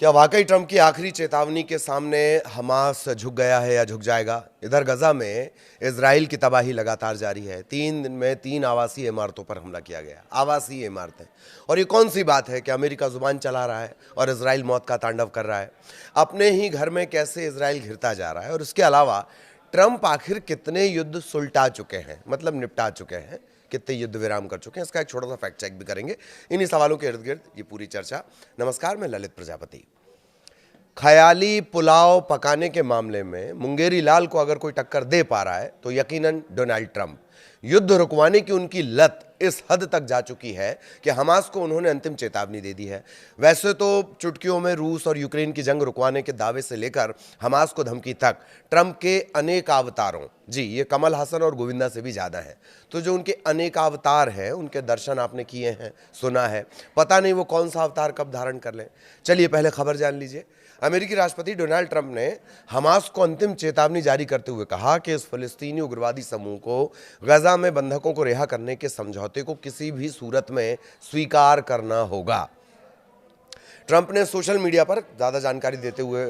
क्या वाकई ट्रंप की आखिरी चेतावनी के सामने हमास झुक गया है या झुक जाएगा? इधर गजा में इजराइल की तबाही लगातार जारी है। 3 दिन में 3 आवासीय इमारतों पर हमला किया गया। आवासीय इमारतें। और ये कौन सी बात है कि अमेरिका जुबान चला रहा है और इजराइल मौत का तांडव कर रहा है? अपने ही घर में कैसे इजराइल घिरता जा रहा है? और इसके अलावा ट्रंप आखिर कितने युद्ध सुलटा चुके हैं, मतलब निपटा चुके हैं, कितने युद्ध विराम कर चुके हैं, इसका एक छोटा सा फैक्ट चेक भी करेंगे इन्हीं सवालों के इर्द गिर्द ये पूरी चर्चा। नमस्कार, मैं ललित प्रजापति। ख्याली पुलाव पकाने के मामले में मुंगेरी लाल को अगर कोई टक्कर दे पा रहा है तो यकीनन डोनाल्ड ट्रंप। युद्ध रुकवाने की उनकी लत इस हद तक जा चुकी है कि हमास को उन्होंने अंतिम चेतावनी दे दी है। वैसे तो चुटकियों में रूस और यूक्रेन की जंग रुकवाने के दावे से लेकर हमास को धमकी तक ट्रंप के अनेक अवतारों, जी ये कमल हसन और गोविंदा से भी ज़्यादा है, तो जो उनके अनेक अवतार हैं उनके दर्शन आपने किए हैं, सुना है, पता नहीं वो कौन सा अवतार कब धारण कर लें। चलिए पहले खबर जान लीजिए। अमेरिकी राष्ट्रपति डोनाल्ड ट्रंप ने हमास को अंतिम चेतावनी जारी करते हुए कहा कि इस फिलिस्तीनी उग्रवादी समूह को गजा में बंधकों को रिहा करने के समझौते को किसी भी सूरत में स्वीकार करना होगा। ट्रंप ने सोशल मीडिया पर ज़्यादा जानकारी देते हुए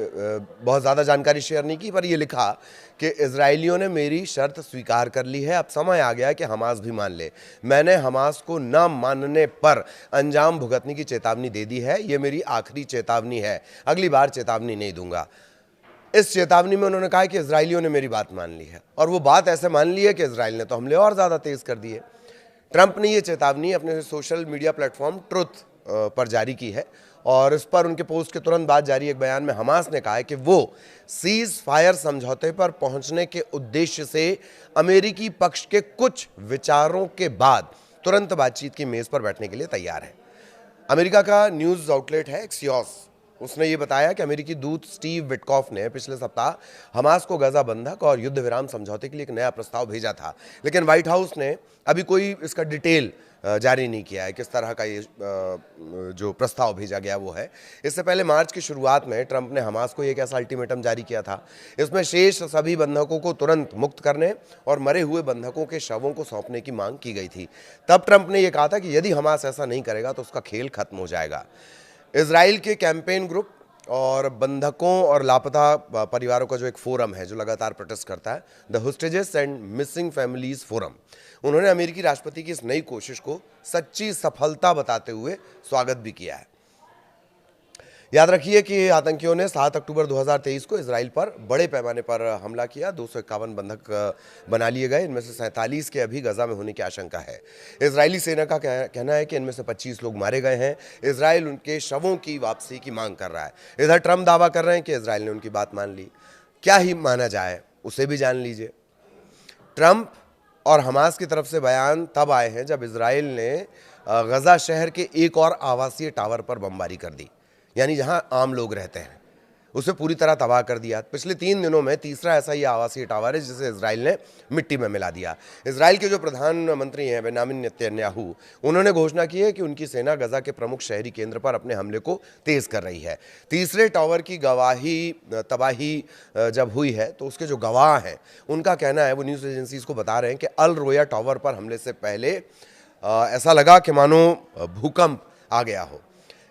बहुत ज़्यादा जानकारी शेयर नहीं की, पर यह लिखा कि इजरायलियों ने मेरी शर्त स्वीकार कर ली है, अब समय आ गया है कि हमास भी मान ले। मैंने हमास को न मानने पर अंजाम भुगतने की चेतावनी दे दी है, ये मेरी आखिरी चेतावनी है, अगली बार चेतावनी नहीं दूंगा। इस चेतावनी में उन्होंने कहा कि इजरायलियों ने मेरी बात मान ली है, और वो बात ऐसे मान ली है कि इजराइल ने तो हमले और ज़्यादा तेज़ कर दिए। ट्रंप ने ये चेतावनी अपने सोशल मीडिया प्लेटफॉर्म ट्रुथ पर जारी की है, और इस पर उनके पोस्ट के तुरंत बाद जारी एक बयान में हमास ने कहा है कि वो सीज फायर समझौते पर पहुंचने के उद्देश्य से अमेरिकी पक्ष के कुछ विचारों के बाद तुरंत बातचीत की मेज पर बैठने के लिए तैयार है। अमेरिका का न्यूज़ आउटलेट है एक्सियोस, उसने ये बताया कि अमेरिकी दूत स्टीव विटकॉफ ने पिछले सप्ताह हमास को गजा बंधक और युद्ध विराम समझौते के लिए एक नया प्रस्ताव भेजा था, लेकिन व्हाइट हाउस ने अभी कोई इसका डिटेल जारी नहीं किया है किस तरह का ये जो प्रस्ताव भेजा गया वो है। इससे पहले मार्च की शुरुआत में ट्रंप ने हमास को एक ऐसा अल्टीमेटम जारी किया था, इसमें शेष सभी बंधकों को तुरंत मुक्त करने और मरे हुए बंधकों के शवों को सौंपने की मांग की गई थी। तब ट्रंप ने यह कहा था कि यदि हमास ऐसा नहीं करेगा तो उसका खेल खत्म हो जाएगा। इजराइल के कैंपेन ग्रुप और बंधकों और लापता परिवारों का जो एक फोरम है जो लगातार प्रोटेस्ट करता है, the hostages and missing families forum, उन्होंने अमेरिकी राष्ट्रपति की इस नई कोशिश को सच्ची सफलता बताते हुए स्वागत भी किया है। याद रखिए कि आतंकियों ने 7 अक्टूबर 2023 को इजराइल पर बड़े पैमाने पर हमला किया। 251 बंधक बना लिए गए, इनमें से 47 के अभी गजा में होने की आशंका है। इजरायली सेना का कहना है कि इनमें से 25 लोग मारे गए हैं। इजराइल उनके शवों की वापसी की मांग कर रहा है। इधर ट्रंप दावा कर रहे हैं कि इजराइल ने उनकी बात मान ली। क्या ही माना जाए उसे भी जान लीजिए। ट्रंप और हमास की तरफ से बयान तब आए हैं जब इजराइल ने गजा शहर के एक और आवासीय टावर पर बमबारी कर दी, यानी जहां आम लोग रहते हैं, उसे पूरी तरह तबाह कर दिया। पिछले 3 दिनों में तीसरा ऐसा ही आवासीय टावर है जिसे इजराइल ने मिट्टी में मिला दिया। इजराइल के जो प्रधानमंत्री हैं बेंजामिन नेतन्याहू, उन्होंने घोषणा की है कि उनकी सेना गजा के प्रमुख शहरी केंद्र पर अपने हमले को तेज कर रही है। तीसरे टावर की तबाही जब हुई है तो उसके जो गवाह हैं उनका कहना है, वो न्यूज़ एजेंसीज को बता रहे हैं कि अल रोया टावर पर हमले से पहले ऐसा लगा कि मानो भूकंप आ गया हो।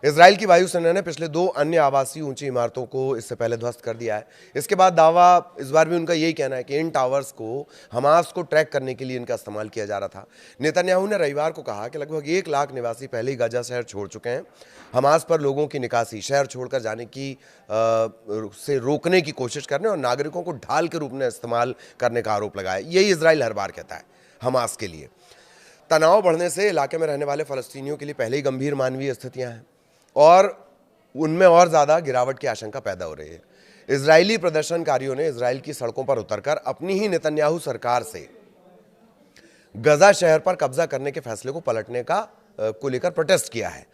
इजराइल की वायुसेना ने पिछले 2 अन्य आवासीय ऊंची इमारतों को इससे पहले ध्वस्त कर दिया है। इसके बाद दावा इस बार भी उनका यही कहना है कि इन टावर्स को हमास को ट्रैक करने के लिए इनका इस्तेमाल किया जा रहा था। नेतन्याहू ने रविवार को कहा कि लगभग 1 लाख निवासी पहले ही गजा शहर छोड़ चुके हैं। हमास पर लोगों की निकासी, शहर छोड़कर जाने की से रोकने की कोशिश करने और नागरिकों को ढाल के रूप में इस्तेमाल करने का आरोप लगाया। यही इजराइल हर बार कहता है हमास के लिए। तनाव बढ़ने से इलाके में रहने वाले फ़लस्तीनियों के लिए पहले ही गंभीर मानवीय स्थितियाँ हैं और उनमें और ज़्यादा गिरावट की आशंका पैदा हो रही है। इजरायली प्रदर्शनकारियों ने इजराइल की सड़कों पर उतरकर अपनी ही नेतन्याहू सरकार से गजा शहर पर कब्जा करने के फैसले को पलटने को लेकर प्रोटेस्ट किया है।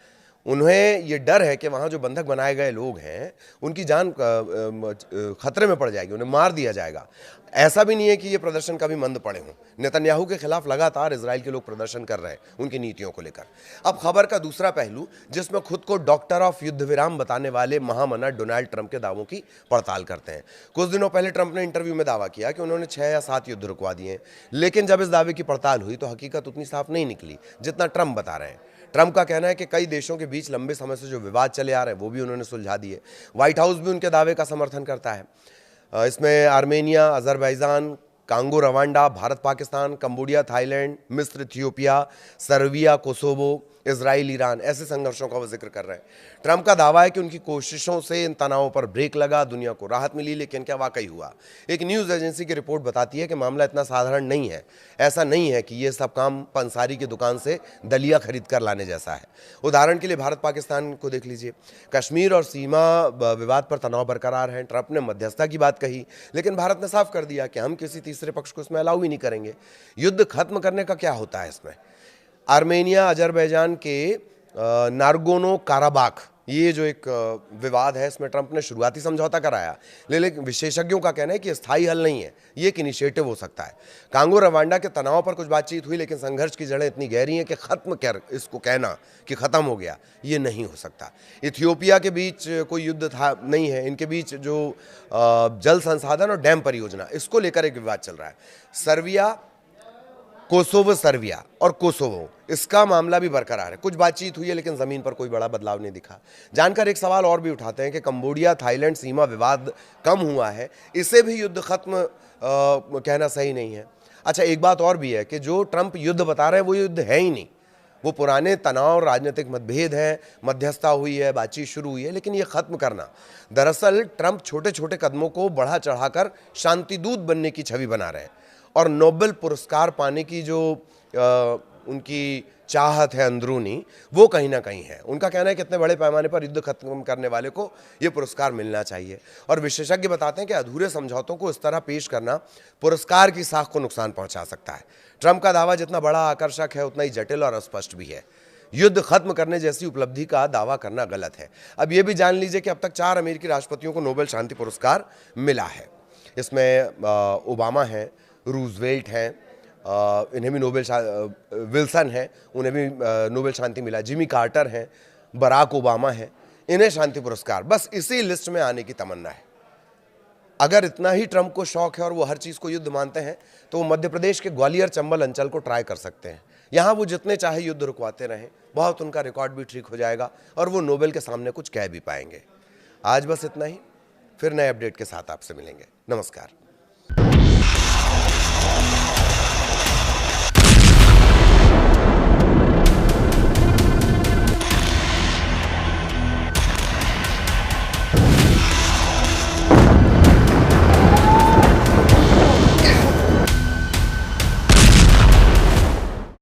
उन्हें ये डर है कि वहाँ जो बंधक बनाए गए लोग हैं उनकी जान खतरे में पड़ जाएगी, उन्हें मार दिया जाएगा। ऐसा भी नहीं है कि ये प्रदर्शन कभी मंद पड़े हों। नेतन्याहू के खिलाफ लगातार इजराइल के लोग प्रदर्शन कर रहे हैं उनकी नीतियों को लेकर। अब खबर का दूसरा पहलू, जिसमें खुद को डॉक्टर ऑफ युद्ध विराम बताने वाले महामना डोनाल्ड ट्रंप के दावों की पड़ताल करते हैं। कुछ दिनों पहले ट्रंप ने इंटरव्यू में दावा किया कि उन्होंने 6 या 7 युद्ध रुकवा दिए हैं, लेकिन जब इस दावे की पड़ताल हुई तो हकीकत उतनी साफ नहीं निकली जितना ट्रंप बता रहे हैं। ट्रंप का कहना है कि कई देशों के बीच लंबे समय से जो विवाद चले आ रहे हैं वो भी उन्होंने सुलझा दिए। व्हाइट हाउस भी उनके दावे का समर्थन करता है। इसमें Armenia, Azerbaijan, Congo, Rwanda, Bharat, Pakistan, Cambodia, Thailand, मिस्र, Ethiopia, Serbia, Kosovo, Israel, Iran, ऐसे संघर्षों का वो जिक्र कर रहे हैं। ट्रंप का दावा है कि उनकी कोशिशों से इन तनावों पर ब्रेक लगा, दुनिया को राहत मिली, लेकिन क्या वाकई हुआ? एक न्यूज़ एजेंसी की रिपोर्ट बताती है कि मामला इतना साधारण नहीं है। ऐसा नहीं है कि ये सब काम पंसारी की दुकान से दलिया खरीद कर लाने जैसा है। उदाहरण के लिए भारत पाकिस्तान को देख लीजिए। कश्मीर और सीमा विवाद पर तनाव बरकरार है। ट्रंप ने मध्यस्थता की बात कही, लेकिन भारत ने साफ कर दिया कि हम किसी तीसरे पक्ष को इसमें अलाउ ही नहीं करेंगे। युद्ध खत्म करने का क्या होता है इसमें? आर्मेनिया, अजरबैजान के नारगोनो काराबाख, ये जो एक विवाद है, इसमें ट्रंप ने शुरुआती समझौता कराया, लेकिन विशेषज्ञों का कहना है कि स्थायी हल नहीं है, ये एक इनिशिएटिव हो सकता है। कांगो रवांडा के तनाव पर कुछ बातचीत हुई, लेकिन संघर्ष की जड़ें इतनी गहरी हैं कि खत्म कर इसको कहना कि खत्म हो गया, ये नहीं हो सकता। इथियोपिया के बीच कोई युद्ध था नहीं है, इनके बीच जो जल संसाधन और डैम परियोजना, इसको लेकर एक विवाद चल रहा है। सर्बिया, कोसोवो, सर्बिया और कोसोवो, इसका मामला भी बरकरार है। कुछ बातचीत हुई है, लेकिन जमीन पर कोई बड़ा बदलाव नहीं दिखा। जानकर एक सवाल और भी उठाते हैं कि कंबोडिया, थाईलैंड सीमा विवाद कम हुआ है, इसे भी युद्ध खत्म कहना सही नहीं है। अच्छा, एक बात और भी है कि जो ट्रंप युद्ध बता रहे हैं वो युद्ध है ही नहीं, वो पुराने तनाव, राजनीतिक मतभेद हैं, मध्यस्थता हुई है, बातचीत शुरू हुई है, लेकिन ये खत्म करना, दरअसल ट्रंप छोटे छोटे कदमों को बढ़ा चढ़ाकर शांतिदूत बनने की छवि बना रहे हैं। और नोबेल पुरस्कार पाने की जो उनकी चाहत है अंदरूनी, वो कहीं ना कहीं है। उनका कहना है कि इतने बड़े पैमाने पर युद्ध खत्म करने वाले को ये पुरस्कार मिलना चाहिए। और विशेषज्ञ बताते हैं कि अधूरे समझौतों को इस तरह पेश करना पुरस्कार की साख को नुकसान पहुंचा सकता है। ट्रंप का दावा जितना बड़ा आकर्षक है, उतना ही जटिल और अस्पष्ट भी है। युद्ध खत्म करने जैसी उपलब्धि का दावा करना गलत है। अब ये भी जान लीजिए कि अब तक 4 अमेरिकी राष्ट्रपतियों को नोबेल शांति पुरस्कार मिला है। इसमें ओबामा हैं, रूजवेल्ट हैं, इन्हें भी विल्सन है, उन्हें भी नोबेल शांति मिला। जिमी कार्टर हैं, बराक ओबामा हैं, इन्हें शांति पुरस्कार। बस इसी लिस्ट में आने की तमन्ना है। अगर इतना ही ट्रंप को शौक है और वो हर चीज़ को युद्ध मानते हैं, तो वो मध्य प्रदेश के ग्वालियर चंबल अंचल को ट्राई कर सकते हैं। यहाँ वो जितने चाहे युद्ध रुकवाते रहें, बहुत उनका रिकॉर्ड भी ठीक हो जाएगा और वो नोबेल के सामने कुछ कह भी पाएंगे। आज बस इतना ही, फिर नए अपडेट के साथ आपसे मिलेंगे। नमस्कार।